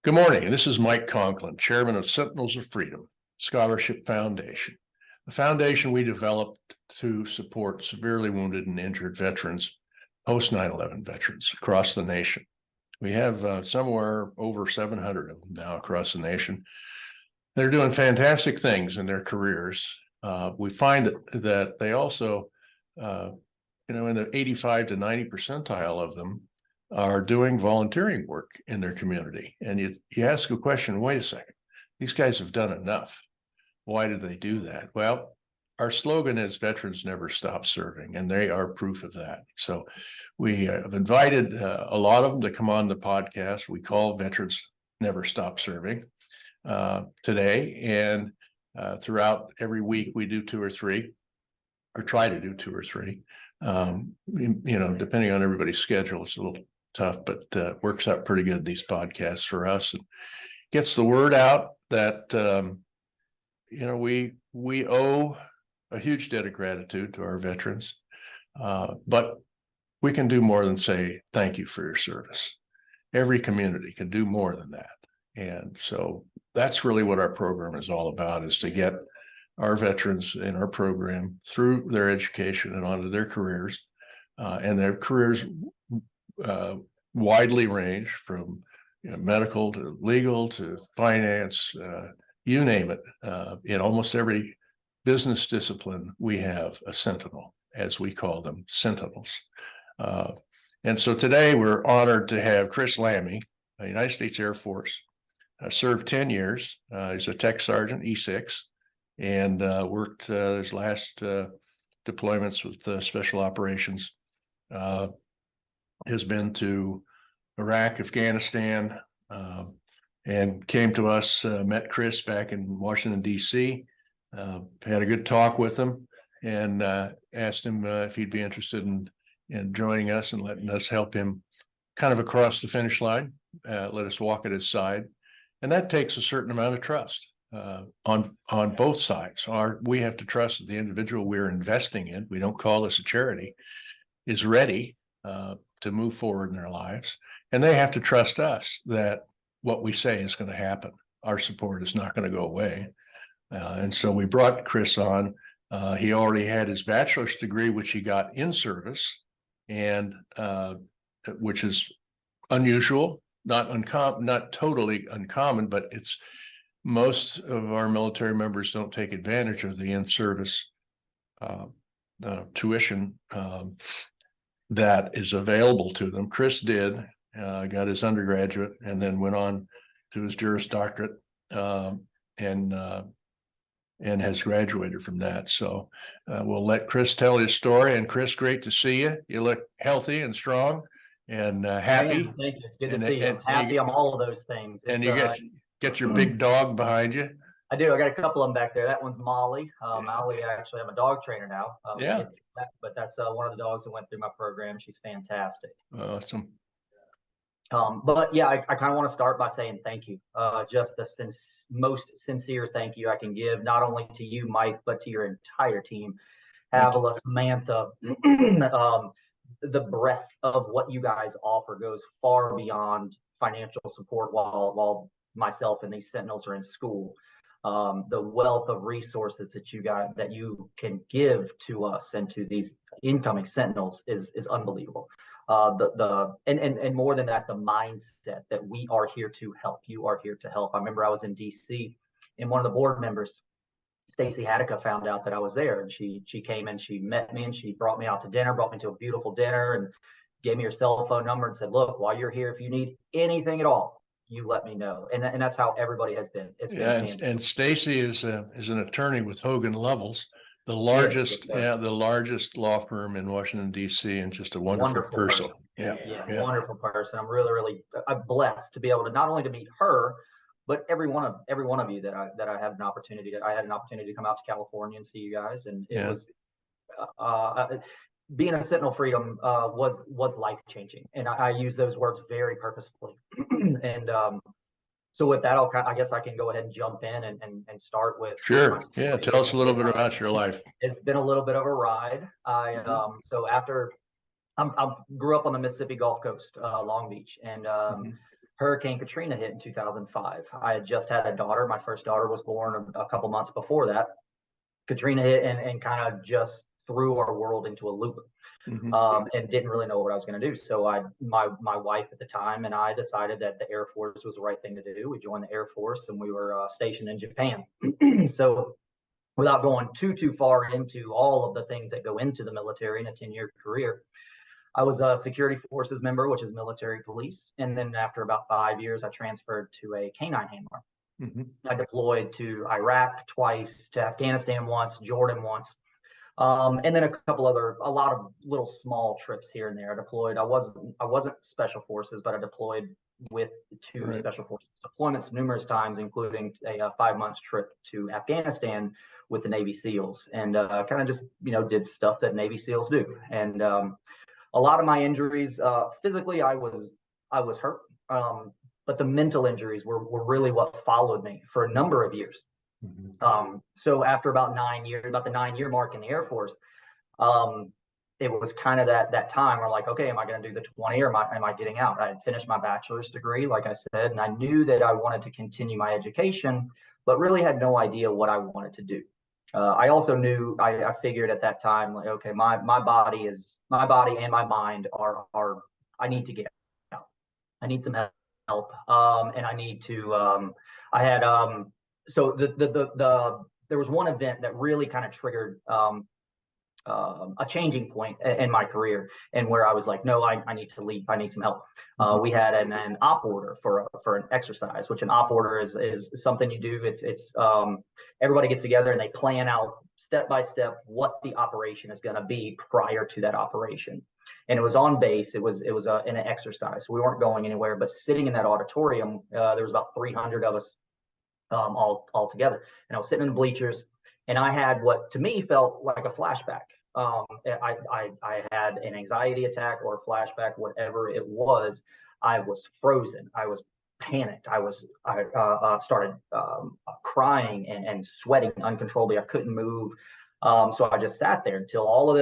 Good morning. This is Mike Conklin, chairman of Sentinels of Freedom Scholarship Foundation, a foundation we developed to support severely wounded and injured veterans, post 9/11 veterans across the nation. We have somewhere over 700 of them now across the nation. They're doing fantastic things in their careers. We find that they also, in the 85 to 90 percentile of them, are doing volunteering work in their community. And you ask a question, wait a second, these guys have done enough. Why did they do that? Well, our slogan is veterans never stop serving, and they are proof of that. So we have invited a lot of them to come on the podcast. We call Veterans Never Stop Serving today. And throughout every week, we do two or three, or try to do two or three. Depending on everybody's schedule, it's a little tough, but works out pretty good, these podcasts for us, and gets the word out that we owe a huge debt of gratitude to our veterans, but we can do more than say thank you for your service. Every community can do more than that, and so that's really what our program is all about, is to get our veterans in our program through their education and onto their careers, and their careers widely range from medical to legal to finance, you name it. In almost every business discipline, we have a sentinel, as we call them, sentinels. And so today we're honored to have Chris Lammy, a United States Air Force, served 10 years. He's a tech sergeant, E6, and worked his last deployments with special operations. Has been to Iraq, Afghanistan, and came to us, met Chris back in Washington, D.C., had a good talk with him, and asked him if he'd be interested in joining us and letting us help him kind of across the finish line, let us walk at his side. And that takes a certain amount of trust on both sides. We have to trust that the individual we're investing in, we don't call this a charity, is ready to move forward in their lives. And they have to trust us that what we say is going to happen. Our support is not going to go away. And so we brought Chris on. He already had his bachelor's degree, which he got in service, and which is unusual, not totally uncommon, but it's most of our military members don't take advantage of the in-service tuition that is available to them. Chris did, got his undergraduate, and then went on to his Juris Doctorate, and has graduated from that. So we'll let Chris tell his story. And Chris, great to see you. You look healthy and strong and happy. Man, thank you. It's good to see you. I'm happy. I'm all of those things. And you get your big dog behind you. I do. I got a couple of them back there. That one's Molly. Molly, actually, I'm a dog trainer now. Yeah. But that's one of the dogs that went through my program. She's fantastic. Awesome. But yeah, I kind of want to start by saying thank you. Just the most sincere thank you I can give, not only to you, Mike, but to your entire team. Avila, Samantha, the breadth of what you guys offer goes far beyond financial support while myself and these Sentinels are in school. The wealth of resources that you can give to us and to these incoming Sentinels is unbelievable. And more than that, the mindset that we are here to help. You are here to help. I remember I was in DC, and one of the board members, Stacy Hadika, found out that I was there, and she came and she met me, and she brought me out to dinner, brought me to a beautiful dinner, and gave me her cell phone number and said, "Look, while you're here, if you need anything at all, you let me know." And that's how everybody has been. And Stacy is an attorney with Hogan Lovells, the largest law firm in Washington, D.C., and just a wonderful person. Yeah, wonderful person. I'm really blessed to be able to not only to meet her, but every one of you that I had an opportunity to come out to California and see you guys, and it was being a Sentinel Freedom was life changing, and I use those words very purposefully. And so with that, I guess I can go ahead and jump in and start with. Sure. Yeah. Tell us a little bit about your life. It's been a little bit of a ride. So after I grew up on the Mississippi Gulf Coast, Long Beach, and Hurricane Katrina hit in 2005. I had just had a daughter. My first daughter was born a couple months before that. Katrina hit and kind of just threw our world into a loop. And didn't really know what I was going to do. So my wife at the time and I decided that the Air Force was the right thing to do. We joined the Air Force and we were stationed in Japan. So without going too far into all of the things that go into the military in a 10-year career, I was a security forces member, which is military police. And then after about 5 years, I transferred to a canine handler. I deployed to Iraq twice, to Afghanistan once, Jordan once. And then a lot of little small trips here and there. I wasn't special forces, but I deployed with two special forces deployments numerous times, including a 5 month trip to Afghanistan with the Navy SEALs, and kind of just did stuff that Navy SEALs do. And a lot of my injuries, physically, I was hurt, but the mental injuries were really what followed me for a number of years. So after about 9 years, about the 9 year mark in the Air Force, it was kind of that time where like, okay, am I going to do the 20 or am I getting out? I had finished my bachelor's degree, like I said, and I knew that I wanted to continue my education, but really had no idea what I wanted to do. I also knew, I figured at that time, like, okay, my body and my mind are I need to get out. I need some help. And I need to, I had, so there was one event that really kind of triggered a changing point in my career, and where I was like, no, I need to leave. I need some help. We had an op order for an exercise, which an op order is something you do. It's everybody gets together and they plan out step by step what the operation is going to be prior to that operation. And it was on base. It was in an exercise. So we weren't going anywhere, but sitting in that auditorium, there was about 300 of us all together. And I was sitting in the bleachers, and I had what to me felt like a flashback. I had an anxiety attack or a flashback, whatever it was. I was frozen. I was panicked. I started crying and sweating uncontrollably. I couldn't move. So I just sat there until all of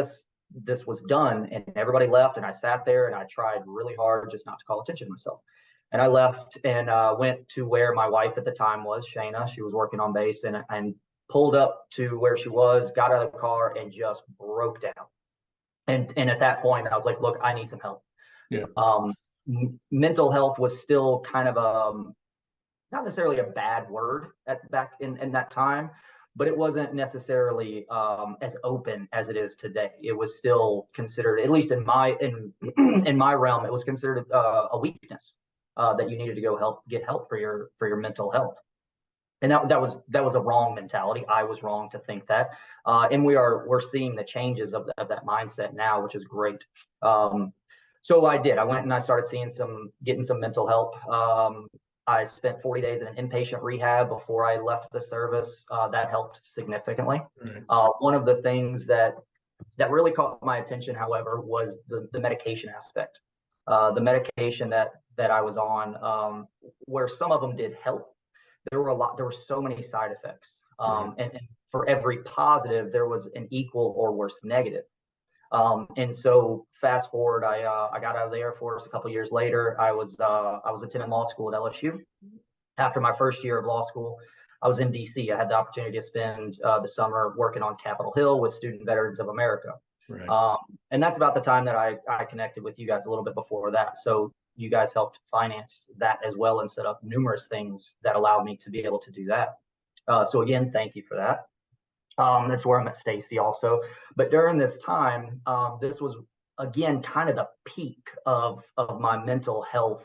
this was done and everybody left. And I sat there and I tried really hard just not to call attention to myself. And I left and went to where my wife at the time was, Shayna. She was working on base, and pulled up to where she was, got out of the car, and just broke down. And at that point, I was like, look, I need some help. Yeah. Mental health was still kind of not necessarily a bad word back in that time, but it wasn't necessarily as open as it is today. It was still considered, at least in my realm, it was considered a weakness. That you needed to go get help for your mental health, and that was a wrong mentality. I was wrong to think that, and we're seeing the changes of that mindset now, which is great. So I did. I went and I started getting some mental help. I spent 40 days in an inpatient rehab before I left the service. That helped significantly. One of the things that really caught my attention, however, was the medication aspect. The medication that I was on, where some of them did help, there were so many side effects. And for every positive, there was an equal or worse negative. And so fast forward, I got out of the Air Force a couple of years later. I was attending law school at LSU. After my first year of law school, I was in DC. I had the opportunity to spend the summer working on Capitol Hill with Student Veterans of America. And that's about the time that I connected with you guys a little bit before that. So you guys helped finance that as well and set up numerous things that allowed me to be able to do that. So again, thank you for that. That's where I met Stacy also. But during this time, this was again kind of the peak of my mental health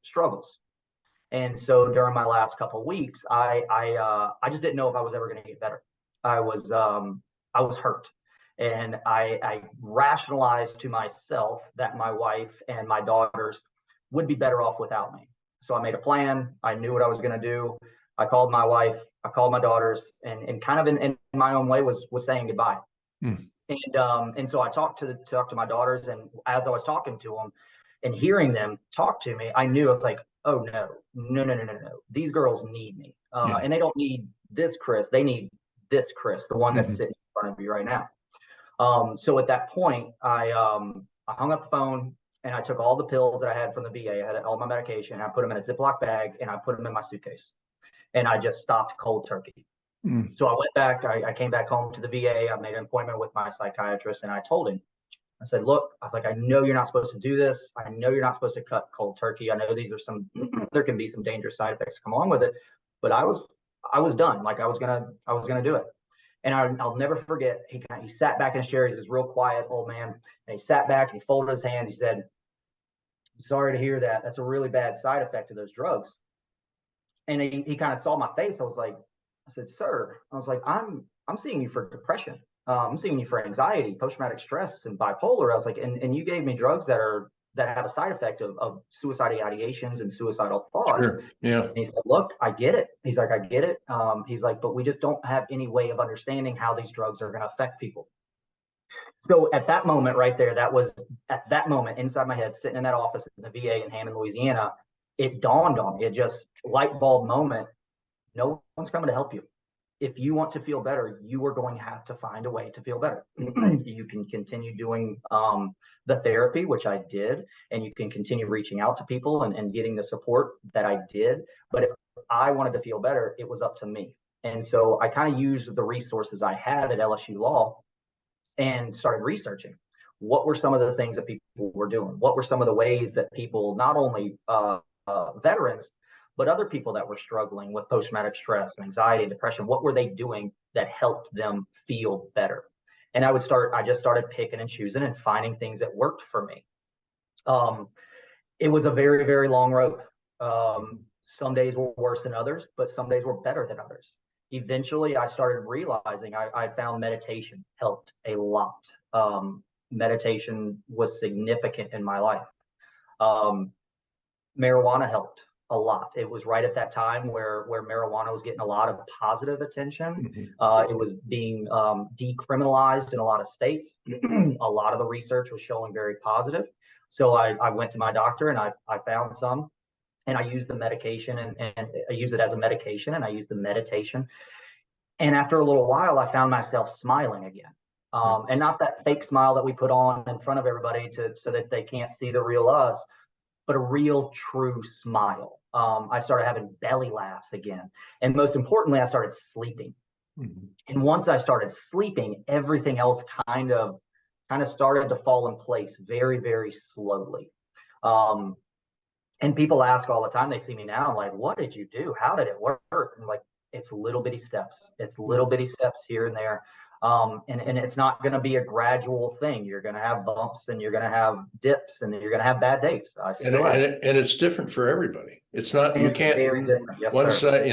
struggles. And so during my last couple of weeks, I just didn't know if I was ever going to get better. I was hurt. And I rationalized to myself that my wife and my daughters would be better off without me. So I made a plan. I knew what I was going to do. I called my wife, I called my daughters, and kind of in my own way was saying goodbye. And so I talked to my daughters, and as I was talking to them and hearing them talk to me, I knew. I was like, oh no. These girls need me. And they don't need this Chris. They need this Chris, the one that's sitting in front of you right now. So at that point, I hung up the phone and I took all the pills that I had from the VA. I had all my medication, and I put them in a Ziploc bag, and I put them in my suitcase, and I just stopped cold turkey. So I went back, I came back home to the VA. I made an appointment with my psychiatrist, and I told him, I said, look, I was like, I know you're not supposed to do this. I know you're not supposed to cut cold turkey. I know these are there can be some dangerous side effects that come along with it, but I was done. Like I was gonna do it. And I'll never forget, he sat back in his chair. He's this real quiet old man. And he sat back and he folded his hands. He said, I'm sorry to hear that. That's a really bad side effect of those drugs. And he kind of saw my face. I said, sir, I was like, I'm seeing you for depression. I'm seeing you for anxiety, post-traumatic stress, and bipolar. I was like, and you gave me drugs that have a side effect of suicidal ideations and suicidal thoughts. Sure. Yeah. And he said, look, I get it. He's like, I get it. He's like, but we just don't have any way of understanding how these drugs are going to affect people. So at that moment right there, that was at that moment inside my head, sitting in that office in the VA in Hammond, Louisiana, it dawned on me. It just light bulb moment. No one's coming to help you. If you want to feel better, you are going to have to find a way to feel better. You can continue doing the therapy, which I did, and you can continue reaching out to people and getting the support that I did. But if I wanted to feel better, it was up to me. And so I kind of used the resources I had at LSU Law and started researching what were some of the things that people were doing. What were some of the ways that people, not only veterans, but other people that were struggling with post-traumatic stress and anxiety and depression, what were they doing that helped them feel better? And I just started picking and choosing and finding things that worked for me. It was a very, very long road. Some days were worse than others, but some days were better than others. Eventually, I started realizing I found meditation helped a lot. Meditation was significant in my life. Marijuana helped a lot. It was right at that time where marijuana was getting a lot of positive attention. It was being decriminalized in a lot of states. A lot of the research was showing very positive. So I went to my doctor and I found some, and I used the medication and I used it as a medication, and I used the meditation. And after a little while, I found myself smiling again. And not that fake smile that we put on in front of everybody so that they can't see the real us, but a real true smile. I started having belly laughs again. And most importantly, I started sleeping. And once I started sleeping, everything else kind of started to fall in place very, very slowly. And people ask all the time, they see me now, like, what did you do? How did it work? And like, it's little bitty steps. It's little bitty steps here and there. And it's not going to be a gradual thing. You're going to have bumps, and you're going to have dips, and you're going to have bad days. And it's different for everybody. It's not, you can't, very different. Yes, one sir.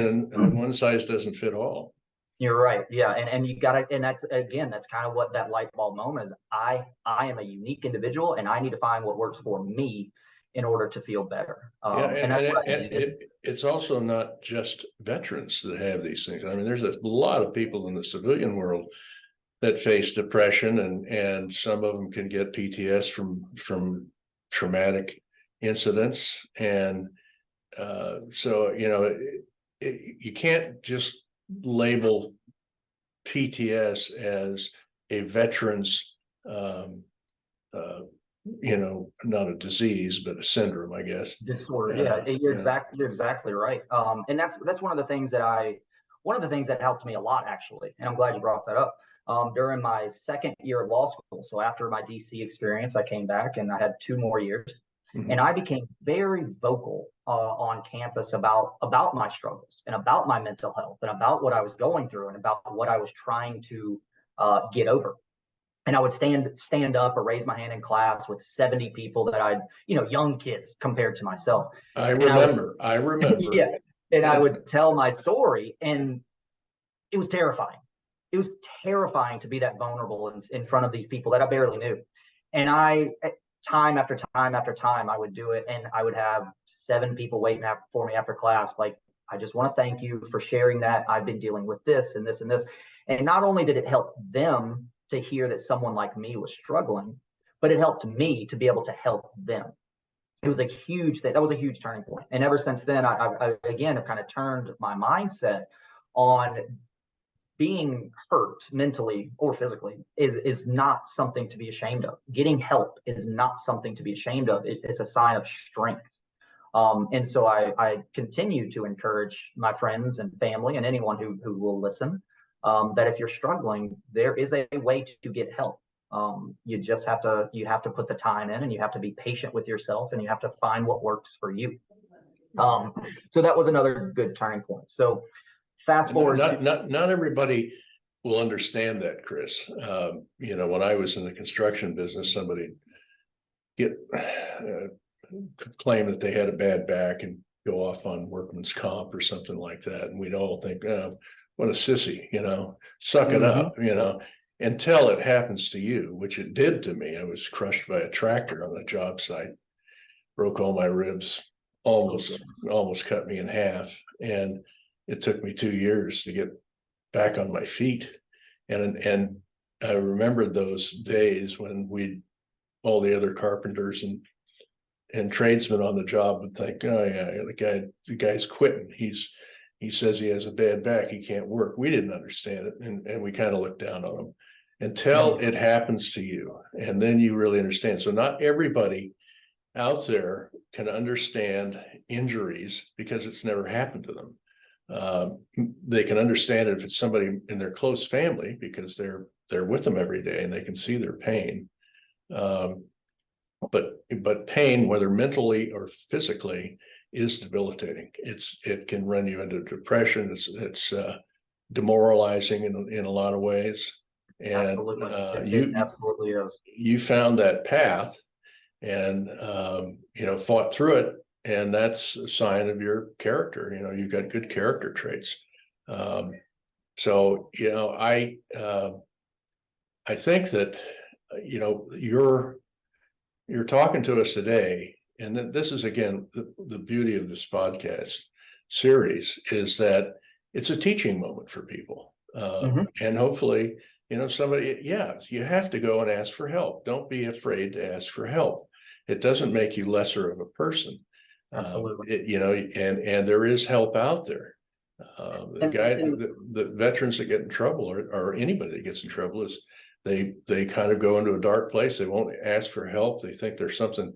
one size doesn't fit all. You're right. Yeah. And you gotta, and that's kind of what that light bulb moment is. I am a unique individual, and I need to find what works for me in order to feel better. It's also not just veterans that have these things. I mean, there's a lot of people in the civilian world that face depression, and some of them can get PTSD from traumatic incidents. And so, you can't just label PTSD as a veteran's not a disease, but a syndrome, I guess. Disorder. Yeah, you're exactly right. And that's one of the things that helped me a lot, actually. And I'm glad you brought that up. During my second year of law school, so after my DC experience, I came back and I had 2 more years, and I became very vocal on campus about my struggles and about my mental health and about what I was going through and about what I was trying to get over. And I would stand up or raise my hand in class with 70 people that young kids compared to myself. I remember. Yeah. And I would tell my story, and it was terrifying. It was terrifying to be that vulnerable in front of these people that I barely knew. And time after time after time, I would do it, and I would have 7 people waiting for me after class. Like, I just want to thank you for sharing that. I've been dealing with this and this and this. And not only did it help them to hear that someone like me was struggling, but it helped me to be able to help them. It was a huge thing. That was a huge turning point. And ever since then, I again have kind of turned my mindset on being hurt mentally or physically is not something to be ashamed of. Getting help is not something to be ashamed of. It's a sign of strength. And so I continue to encourage my friends and family and anyone who will listen, that if you're struggling, there is a way to get help. You just have to put the time in, and you have to be patient with yourself, and you have to find what works for you. So that was another good turning point. So fast forward not everybody will understand that, Chris. When I was in the construction business, somebody claim that they had a bad back and go off on workman's comp or something like that, and we'd all think, oh, what a sissy, suck it up, until it happens to you, which it did to me. I was crushed by a tractor on a job site, broke all my ribs, almost cut me in half, and it took me 2 years to get back on my feet. And I remembered those days when all the other carpenters and tradesmen on the job would think, oh yeah, the guy's quitting. He says he has a bad back, he can't work. We didn't understand it, and we kind of looked down on him until it happens to you, and then you really understand. So not everybody out there can understand injuries because it's never happened to them. They can understand it if it's somebody in their close family because they're with them every day and they can see their pain. But pain, whether mentally or physically, is debilitating. It can run you into depression. It's demoralizing in a lot of ways. And absolutely. It absolutely is. You found that path and fought through it, and that's a sign of your character. You've got good character traits. So I think that you're talking to us today, and this is again the beauty of this podcast series, is that it's a teaching moment for people, and hopefully somebody, you have to go and ask for help. Don't be afraid to ask for help. It doesn't make you lesser of a person. Absolutely. And there is help out there. The veterans that get in trouble, or anybody that gets in trouble, is they kind of go into a dark place. They won't ask for help. They think there's something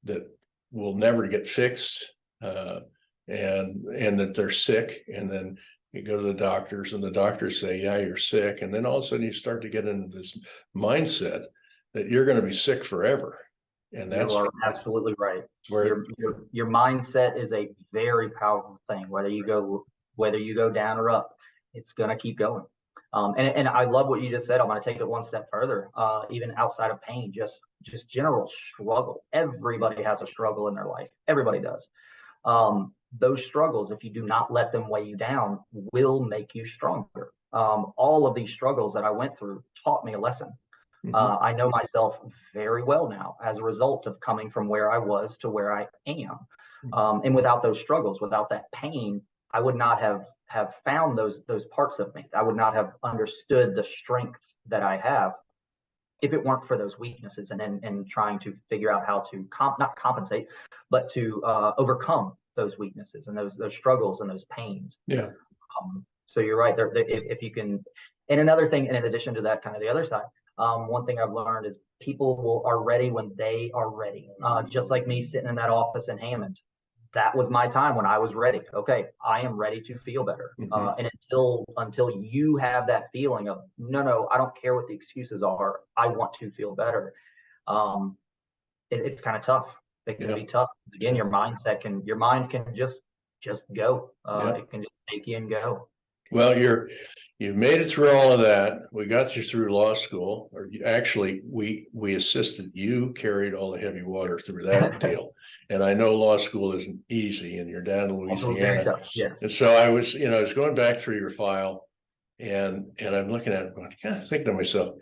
that will never get fixed, and that they're sick. And then you go to the doctors, and the doctors say, yeah, you're sick. And then all of a sudden you start to get into this mindset that you're going to be sick forever. And that's, you are absolutely right. Where your mindset is a very powerful thing. Whether you go down or up, it's going to keep going. And I love what you just said. I'm going to take it one step further. Even outside of pain, just general struggle. Everybody has a struggle in their life. Everybody does. Those struggles, if you do not let them weigh you down, will make you stronger. All of these struggles that I went through taught me a lesson. I know myself very well now as a result of coming from where I was to where I am. And without those struggles, without that pain, I would not have found those parts of me. I would not have understood the strengths that I have if it weren't for those weaknesses, and trying to figure out how to not compensate, but to overcome those weaknesses and those struggles and those pains. Yeah. So you're right there. If you can, and another thing, and in addition to that, kind of the other side, one thing I've learned is people are ready when they are ready. Just like me sitting in that office in Hammond, that was my time when I was ready. Okay, I am ready to feel better. And until you have that feeling of no, I don't care what the excuses are, I want to feel better. It's kind of tough. It can be tough. Again, your mind can just go. It can just take you and go. Well, you've made it through all of that. We got you through law school, or actually we assisted. You carried all the heavy water through that deal. And I know law school isn't easy, and you're down in Louisiana. Yes. And so I was going back through your file, and I'm looking at it, going, kind of thinking to myself,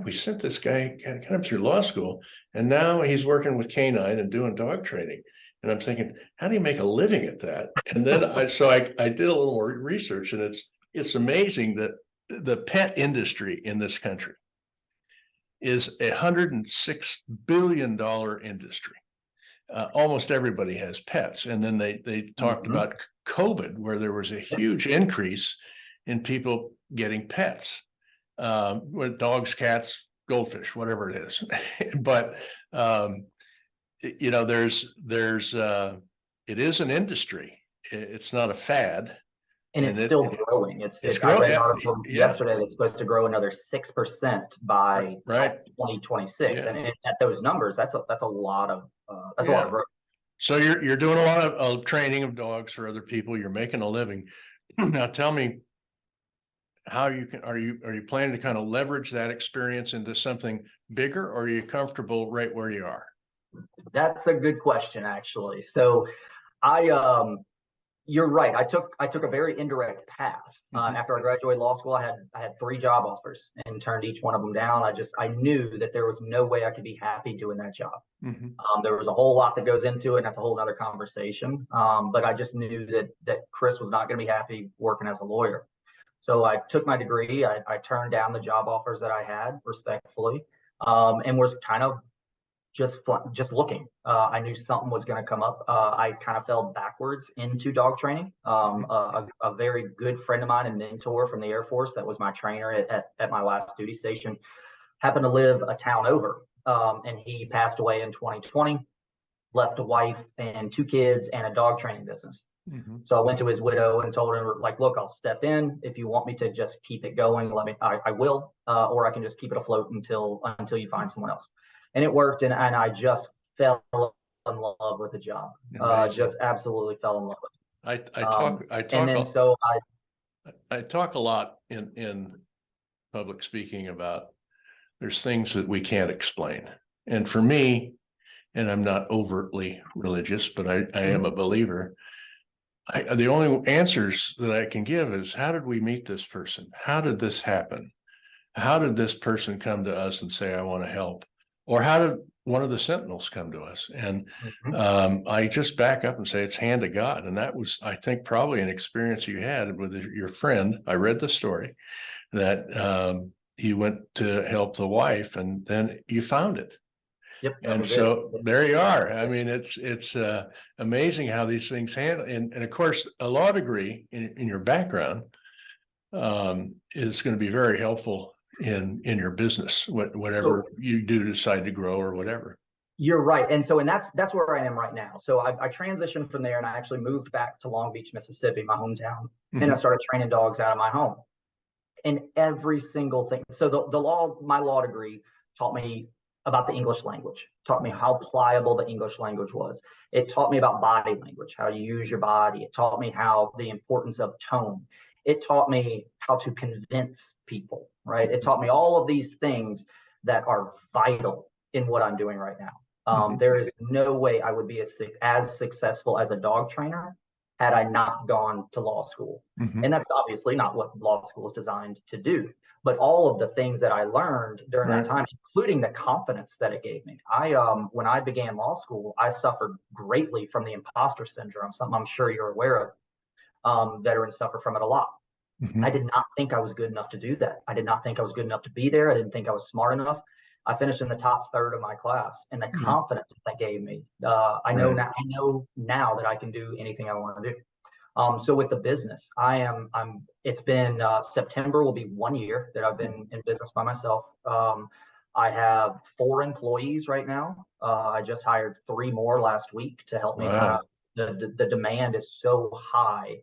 we sent this guy kind of through law school, and now he's working with canine and doing dog training. And I'm thinking, how do you make a living at that? And then I did a little more research, and it's amazing that the pet industry in this country is $106 billion industry. Almost everybody has pets. And then they talked about COVID, where there was a huge increase in people getting pets, with dogs, cats, goldfish, whatever it is. But you know, it is an industry. It's not a fad. And it's still growing. I growing. read an article yesterday that's supposed to grow another 6% by right 2026, yeah. and at those numbers, that's a lot of a lot of growth. So you're doing a lot of training of dogs for other people. You're making a living. Now tell me how you can, are you planning to kind of leverage that experience into something bigger, or are you comfortable right where you are? That's a good question, actually. So you're right. I took a very indirect path. After I graduated law school, I had 3 job offers and turned each one of them down. I knew that there was no way I could be happy doing that job. There was a whole lot that goes into it, and that's a whole other conversation. But I just knew that Chris was not going to be happy working as a lawyer. So I took my degree. I turned down the job offers that I had respectfully, and was kind of just looking. I knew something was going to come up. I kind of fell backwards into dog training. A very good friend of mine and mentor from the Air Force, that was my trainer at my last duty station, happened to live a town over, and he passed away in 2020. Left a wife and 2 kids and a dog training business. So I went to his widow and told her, like, look, I'll step in. If you want me to just keep it going, I will, or I can just keep it afloat until you find someone else. And it worked, and I just fell in love with the job. Just absolutely fell in love with it. I talk a lot in public speaking about there's things that we can't explain. And for me, and I'm not overtly religious, but I am a believer. The only answers that I can give is, how did we meet this person? How did this happen? How did this person come to us and say, I want to help? Or how did one of the Sentinels come to us? And I just back up and say it's hand of God. And that was, I think, probably an experience you had with your friend. I read the story that he went to help the wife, and then you found it. Yep. And so there you are. I mean, it's amazing how these things handle. And of course, a law degree in your background is going to be very helpful in your business, whatever you do decide to grow or whatever. You're right. And that's where I am right now. So I transitioned from there, and I actually moved back to Long Beach, Mississippi, my hometown, and I started training dogs out of my home. And every single thing. So my law degree taught me about the English language, taught me how pliable the English language was. It taught me about body language, how you use your body. It taught me how the importance of tone. It taught me how to convince people, right? It taught me all of these things that are vital in what I'm doing right now. There is no way I would be as successful as a dog trainer had I not gone to law school. And that's obviously not what law school is designed to do. But all of the things that I learned during that time, including the confidence that it gave me. When I began law school, I suffered greatly from the imposter syndrome, something I'm sure you're aware of. Veterans suffer from it a lot. I did not think I was good enough to do that. I did not think I was good enough to be there. I didn't think I was smart enough. I finished in the top third of my class, and the confidence that gave me, I know now that I can do anything I want to do. So with the business, it's been September will be 1 year that I've been in business by myself. I have 4 employees right now. I just hired 3 more last week to help me. The demand is so high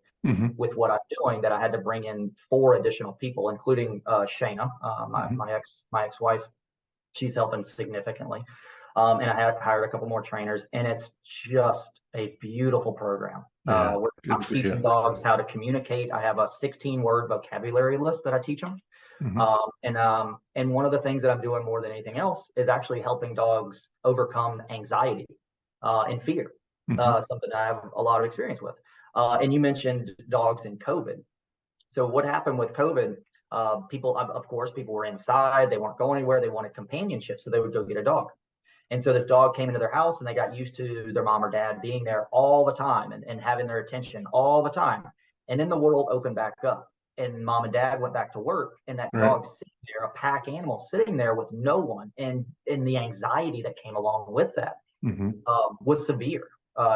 with what I'm doing that I had to bring in 4 additional people, including Shayna, my ex-wife. She's helping significantly. And I have hired a couple more trainers, and it's just a beautiful program. Where I'm teaching dogs how to communicate. I have a 16-word vocabulary list that I teach them. And one of the things that I'm doing more than anything else is actually helping dogs overcome anxiety and fear, something I have a lot of experience with. And you mentioned dogs in COVID. So what happened with COVID? People were inside. They weren't going anywhere. They wanted companionship, so they would go get a dog. And so this dog came into their house, and they got used to their mom or dad being there all the time and having their attention all the time. And then the world opened back up, and mom and dad went back to work, and that dog sitting there, a pack animal sitting there with no one, and the anxiety that came along with that was severe.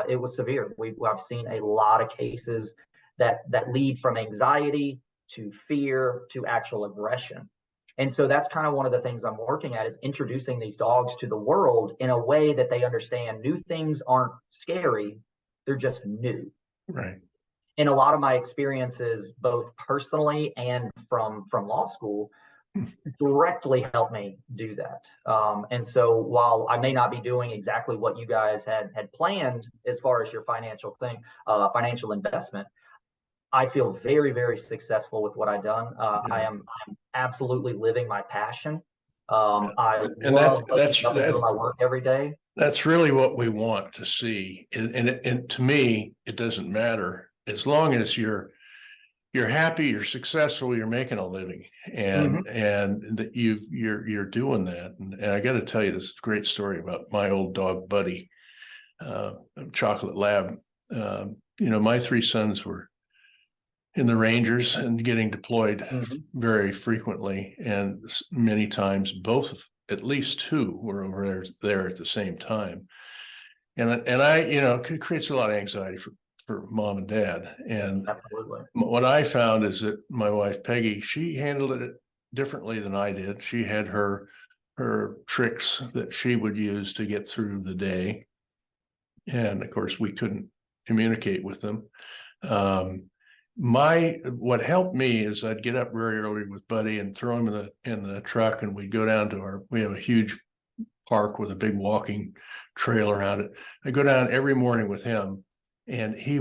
It was severe. I've seen a lot of cases that lead from anxiety to fear to actual aggression. And so that's kind of one of the things I'm working at, is introducing these dogs to the world in a way that they understand new things aren't scary, they're just new. Right. And a lot of my experiences, both personally and from law school, directly helped me do that. And so while I may not be doing exactly what you guys had planned as far as your financial financial investment, I feel very, very successful with what I've done. I'm absolutely living my passion. I And love that's waking up and doing my work every day. that's really what we want to see. And to me, it doesn't matter as long as you're happy, you're successful, you're making a living, and that you're doing that. And I got to tell you this great story about my old dog Buddy, Chocolate Lab. My three sons were in the Rangers and getting deployed very frequently, and many times both, at least two, were over there at the same time. And I, it creates a lot of anxiety for mom and dad. And Absolutely. what I found is that my wife Peggy, she handled it differently than I did. She had her tricks that she would use to get through the day, and of course we couldn't communicate with them. What helped me is I'd get up very early with Buddy and throw him in the truck, and we'd go down to we have a huge park with a big walking trail around it. I go down every morning with him, and he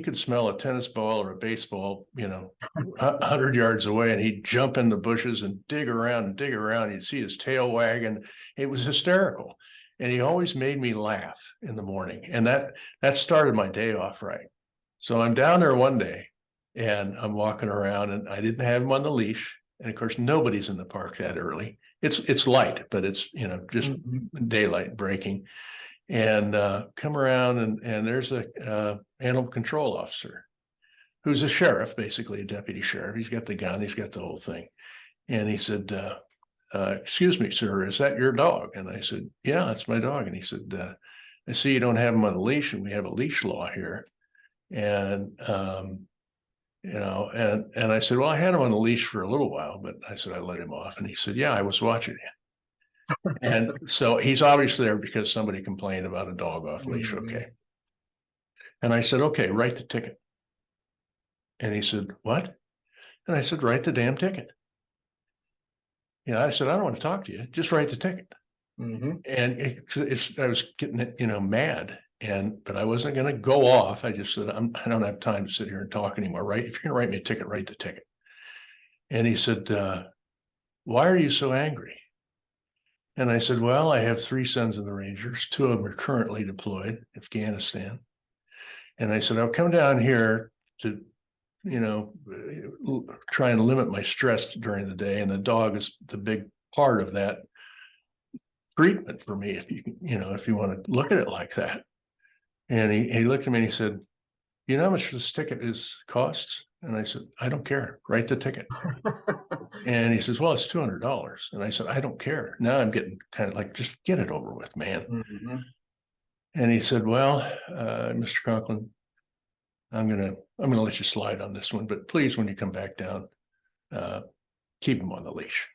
could smell a tennis ball or a baseball, 100 yards away, and he'd jump in the bushes and dig around and dig around. You'd see his tail wagging. It was hysterical. And he always made me laugh in the morning. And that started my day off right. So I'm down there one day and I'm walking around, and I didn't have him on the leash. And of course, nobody's in the park that early. It's light, but it's, just daylight breaking. And come around, and there's a animal control officer who's a sheriff, basically a deputy sheriff. He's got the gun, he's got the whole thing. And he said, excuse me, sir, is that your dog? And I said, yeah, that's my dog. And he said, I see you don't have him on the leash, and we have a leash law here. And, and I said, well, I had him on the leash for a little while, but I said, I let him off. And he said, yeah, I was watching you. And so he's obviously there because somebody complained about a dog off leash. Okay. And I said, okay, write the ticket. And he said, what? And I said, write the damn ticket. I said, I don't want to talk to you. Just write the ticket. And I was getting, mad. But I wasn't going to go off. I just said, I don't have time to sit here and talk anymore. Right? If you're going to write me a ticket, write the ticket. And he said, why are you so angry? And I said, well, I have three sons in the Rangers. Two of them are currently deployed in Afghanistan. And I said, I'll come down here to, try and limit my stress during the day. And the dog is the big part of that treatment for me, if you want to look at it like that. And he looked at me and he said, you know how much this ticket costs? And I said, I don't care. Write the ticket. And he says, well, it's $200. And I said, I don't care. Now I'm getting kind of like, just get it over with, man. And he said, well, Mr. Conklin, I'm gonna let you slide on this one, but please, when you come back down, keep him on the leash.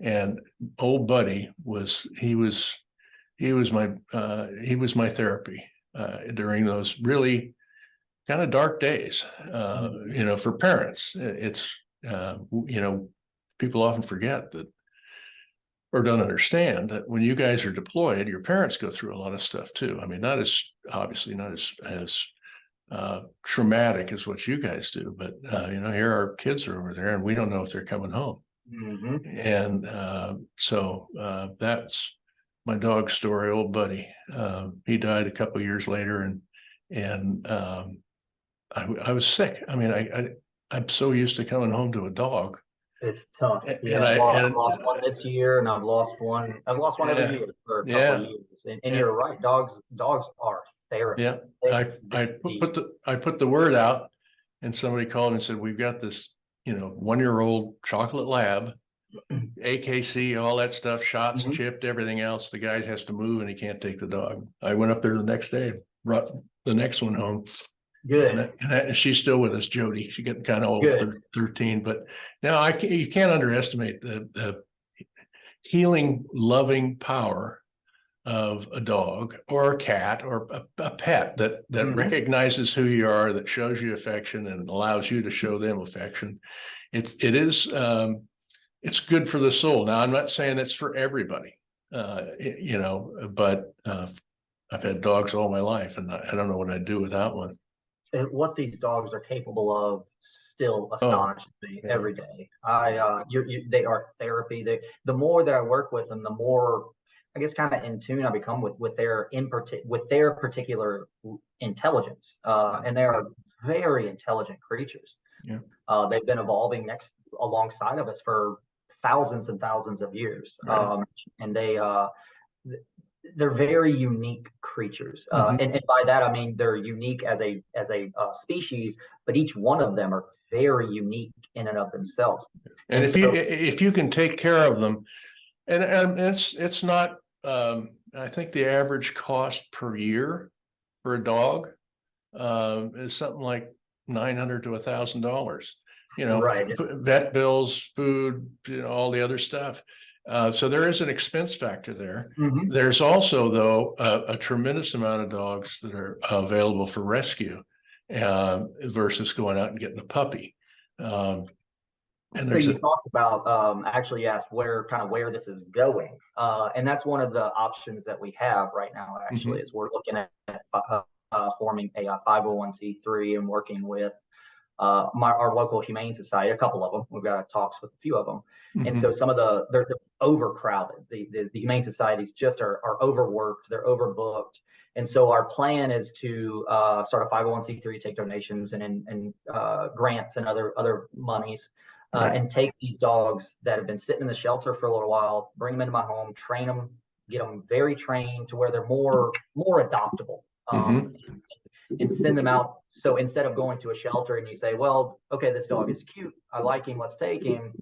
And old Buddy was my therapy during those really kind of dark days. For parents, it's people often forget that, or don't understand that when you guys are deployed, your parents go through a lot of stuff too. I mean, not as traumatic as what you guys do, but here our kids are over there and we don't know if they're coming home. And so that's my dog story, old Buddy. He died a couple of years later, and I was sick. I mean, I'm so used to coming home to a dog. It's tough. Yeah, I've lost one this year, and I've lost one every year for a couple of years. And you're right, dogs are therapy. Yeah, I put the word out, and somebody called and said, we've got this 1-year-old chocolate lab, AKC, all that stuff, shots, chipped, everything else. The guy has to move and he can't take the dog. I went up there the next day, brought the next one home, Good. And she's still with us, Jody. She's getting kind of old, Good. 13. But now you can't underestimate the healing, loving power of a dog or a cat or a pet that recognizes who you are, that shows you affection and allows you to show them affection. It's good for the soul. Now, I'm not saying it's for everybody, but I've had dogs all my life, and I don't know what I'd do without one. What these dogs are capable of still astonishes me every day. They are therapy. The more that I work with them, the more I guess kind of in tune I become with their particular intelligence. And they are very intelligent creatures. Yeah. They've been evolving alongside of us for thousands and thousands of years. Right. And they're very unique creatures, and by that I mean they're unique as a species, but each one of them are very unique in and of themselves. And if you can take care of them, and it's not, I think the average cost per year for a dog is something like $900 to $1,000. Right. Vet bills, food, all the other stuff. So there is an expense factor there. There's also, though, a tremendous amount of dogs that are available for rescue versus going out and getting a puppy. And so you talked about actually you asked where this is going, and that's one of the options that we have right now. Actually, is we're looking at forming a 501c3 and working with our local humane society, a couple of them. We've got talks with a few of them, and so some of they're overcrowded. The humane societies just are overworked, they're overbooked, and so our plan is to start a 501c3, take donations and grants and other monies, and take these dogs that have been sitting in the shelter for a little while, bring them into my home, train them, get them very trained to where they're more adoptable. And send them out. So instead of going to a shelter and you say, well, okay, this dog is cute, I like him, let's take him.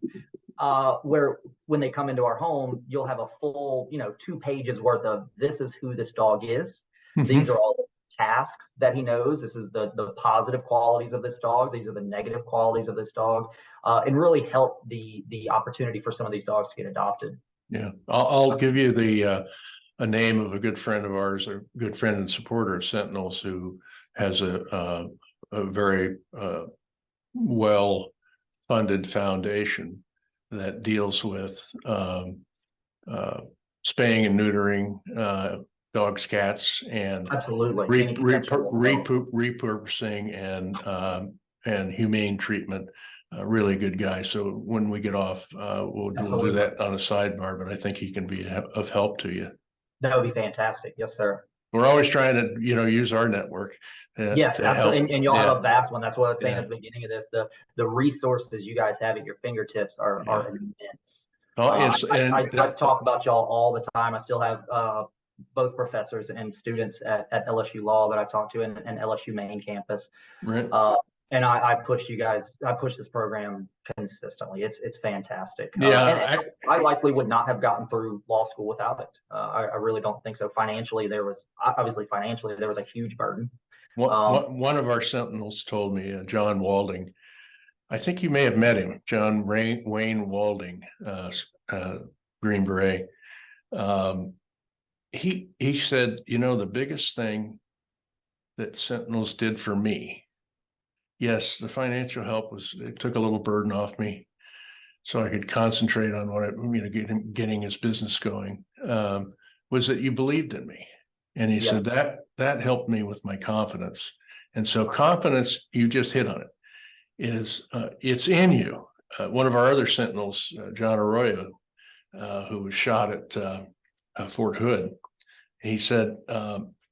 Where when they come into our home, you'll have a full, 2 pages worth of this is who this dog is. These are all the tasks that he knows. This is the positive qualities of this dog. These are the negative qualities of this dog, and really help the opportunity for some of these dogs to get adopted. Yeah, I'll give you a name of a good friend of ours, a good friend and supporter of Sentinels, who has a very well funded foundation that deals with spaying and neutering dogs, cats, and absolutely repurposing and humane treatment. Really good guy. So when we get off, we'll do that on a sidebar, but I think he can be of help to you. That would be fantastic. Yes, sir. We're always trying to, use our network. Yes, absolutely. And y'all have a vast one. That's what I was saying at the beginning of this. The resources you guys have at your fingertips are immense. I talk about y'all all the time. I still have both professors and students at LSU Law that I talk to and LSU main campus. Right. And I push this program consistently. It's fantastic. Yeah. I likely would not have gotten through law school without it. I really don't think so. Financially, there was a huge burden. One of our Sentinels told me, John Walding, I think you may have met him, John Wayne Walding, Green Beret. He said, the biggest thing that Sentinels did for me, yes, the financial help it took a little burden off me so I could concentrate on getting his business going, was that you believed in me. And he said that helped me with my confidence. And so confidence, you just hit on it, it's in you. One of our other Sentinels, John Arroyo, who was shot at Fort Hood, he said,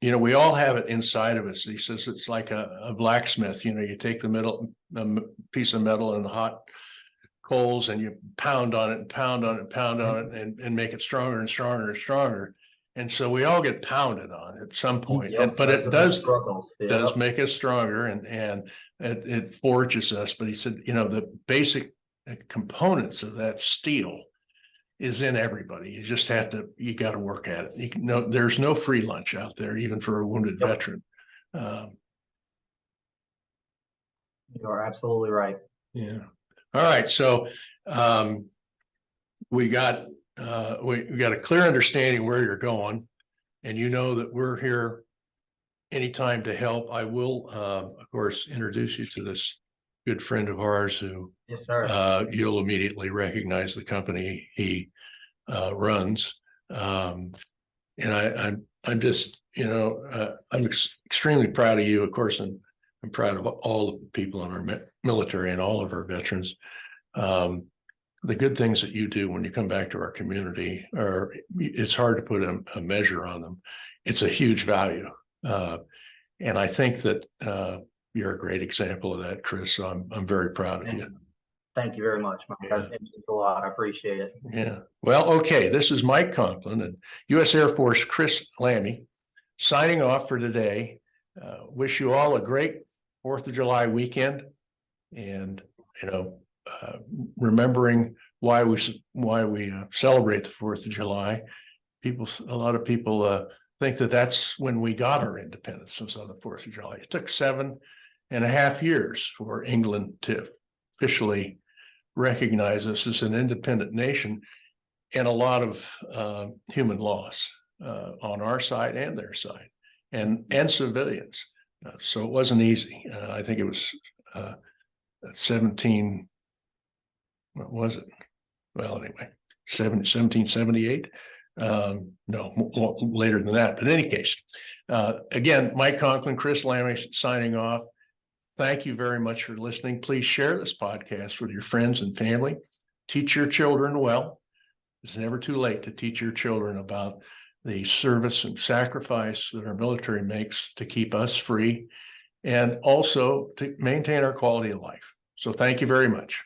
we all have it inside of us. He says it's like a blacksmith. You take the piece of metal in the hot coals and you pound on it and pound on it and pound on it and make it stronger and stronger and stronger. And so we all get pounded on at some point. But it does make us stronger and it forges us. But he said, the basic components of that steel is in everybody. You just you got to work at it. There's no free lunch out there, even for a wounded veteran. You are absolutely right. Yeah. All right. So we got we got a clear understanding where you're going, and you know that we're here anytime to help. I will, of course, introduce you to this good friend of ours who Yes, sir. you'll immediately recognize the company he runs. And I'm just, I'm extremely proud of you, of course, and I'm proud of all the people in our military and all of our veterans. The good things that you do when you come back to our community are, it's hard to put a measure on them. It's a huge value. And I think that you're a great example of that, Chris. So I'm very proud of you. Thank you very much, Mike. Yeah. It means a lot. I appreciate it. Yeah. Well, okay. This is Mike Conklin and U.S. Air Force Chris Lammy signing off for today. Wish you all a great 4th of July weekend, and remembering why we celebrate the 4th of July. A lot of people think that that's when we got our independence, was on the 4th of July. It took 7.5 years for England to officially recognize us as an independent nation, and a lot of human loss on our side and their side, and civilians. So it wasn't easy. I think it was 17. What was it? Well, anyway, 1778. No, later than that. But in any case, again, Mike Conklin, Chris Lammy signing off. Thank you very much for listening. Please share this podcast with your friends and family. Teach your children well. It's never too late to teach your children about the service and sacrifice that our military makes to keep us free and also to maintain our quality of life. So thank you very much.